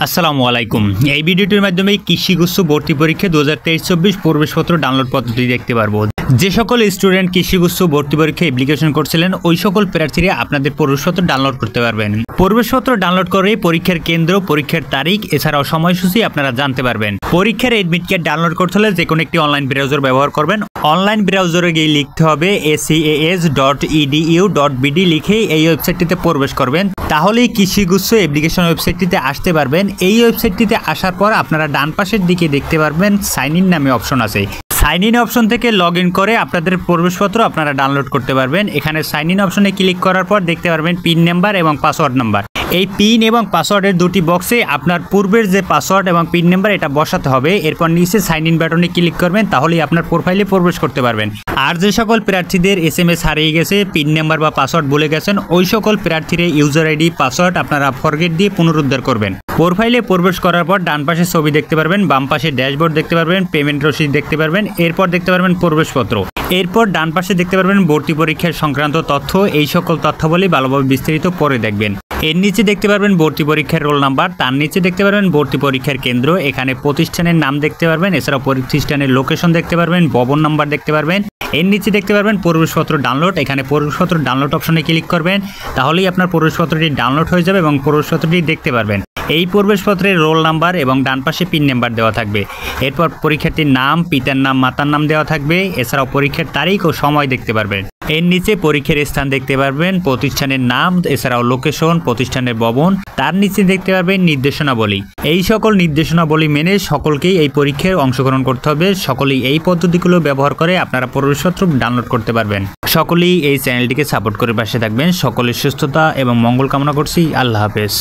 আসসালামু আলাইকুম। এই ভিডিওটির মাধ্যমে কৃষিগুচ্ছ ভর্তি পরীক্ষা 2023-24 প্রবেশপত্র ডাউনলোড পদ্ধতি দেখতে পারবো। যে সকল স্টুডেন্ট কৃষিগুচ্ছ ভর্তি পরীক্ষা অ্যাপ্লিকেশন করছিলেন ওই সকল প্রার্থীরা আপনাদের প্রবেশপত্র ডাউনলোড করতে পারবেন। প্রবেশপত্র ডাউনলোড করে পরীক্ষার কেন্দ্র, পরীক্ষার তারিখ এছাড়াও সময়সূচি আপনারা জানতে পারবেন। পরীক্ষার এডমিট কার্ড ডাউনলোড করতে হলে যে কোনো একটি অনলাইন ব্রাউজার ব্যবহার করবেন। অনলাইন ব্রাউজারে গিয়ে লিখতে হবে acas.edu.bd লিখে এই ওয়েবসাইটটিতে প্রবেশ করবেন। তাহলেই কৃষিগুচ্ছ অ্যাপ্লিকেশন ওয়েবসাইটটিতে আসতে পারবেন। এই ওয়েবসাইটটিতে আসার পর আপনারা ডান পাশের দিকে দেখতে পারবেন সাইন ইন নামে অপশন আছে। সাইন ইন অপশন থেকে লগ ইন করে আপনাদের প্রবেশপত্র আপনারা ডাউনলোড করতে পারবেন। এখানে সাইন ইন অপশনে ক্লিক করার পর দেখতে পারবেন পিন নাম্বার এবং পাসওয়ার্ড নাম্বার। এই পিন এবং পাসওয়ার্ডের দুটি বক্সে আপনার পূর্বের যে পাসওয়ার্ড এবং পিন নাম্বার এটা বসাতে হবে। এরপর নিচে সাইন ইন বাটনে ক্লিক করবেন, তাহলেই আপনার প্রোফাইলে প্রবেশ করতে পারবেন। আর যে সকল প্রার্থীদের SMS হারিয়ে গেছে, পিন নাম্বার বা পাসওয়ার্ড ভুলে গেছেন, ওই সকল প্রার্থীরা ইউজার আইডি পাসওয়ার্ড আপনারা ফরগেট দিয়ে পুনরুদ্ধার করবেন। প্রোফাইলে প্রবেশ করার পর ডান পাশে ছবি দেখতে পারবেন, বাম পাশে ড্যাশবোর্ড দেখতে পারবেন, পেমেন্ট রসিদ দেখতে পারবেন, এরপর দেখতে পারবেন প্রবেশপত্র। এরপর ডান পাশে দেখতে পারবেন ভর্তি পরীক্ষার সংক্রান্ত তথ্য। এই সকল তথ্যাবলী ভালোভাবে বিস্তারিত পরে দেখবেন। এর নিচে দেখতে পারবেন ভর্তি পরীক্ষার রোল নাম্বার, তার নিচে দেখতে পারবেন ভর্তি পরীক্ষার কেন্দ্র। এখানে প্রতিষ্ঠানের নাম দেখতে পারবেন, এছাড়াও প্রতিষ্ঠানের লোকেশন দেখতে পারবেন, ভবন নাম্বার দেখতে পারবেন। এর নিচে দেখতে পারবেন প্রবেশপত্র ডাউনলোড। এখানে প্রবেশপত্র ডাউনলোড অপশনে ক্লিক করবেন, তাহলেই আপনার প্রবেশপত্রটি ডাউনলোড হয়ে যাবে এবং প্রবেশপত্রটি দেখতে পারবেন। এই প্রবেশপত্রের রোল নাম্বার এবং ডান পাশে পিন নাম্বার দেওয়া থাকবে। এরপর পরীক্ষার্থীর নাম, পিতার নাম, মাতার নাম দেওয়া থাকবে। এছাড়াও পরীক্ষার তারিখ ও সময় দেখতে পারবেন। এর নিচে পরীক্ষার স্থান দেখতে পারবেন, প্রতিষ্ঠানের নাম, এছাড়াও লোকেশন, প্রতিষ্ঠানের ভবন। তার নিচে দেখতে পারবেন নির্দেশনাবলী। এই সকল নির্দেশনাবলী মেনে সকলকেই এই পরীক্ষায় অংশগ্রহণ করতে হবে। সকলেই এই পদ্ধতিগুলো ব্যবহার করে আপনারা প্রবেশপত্র ডাউনলোড করতে পারবেন। সকলেই এই চ্যানেলটিকে সাপোর্ট করে পাশে থাকবেন। সকলের সুস্থতা এবং মঙ্গল কামনা করছি। আল্লাহ হাফেজ।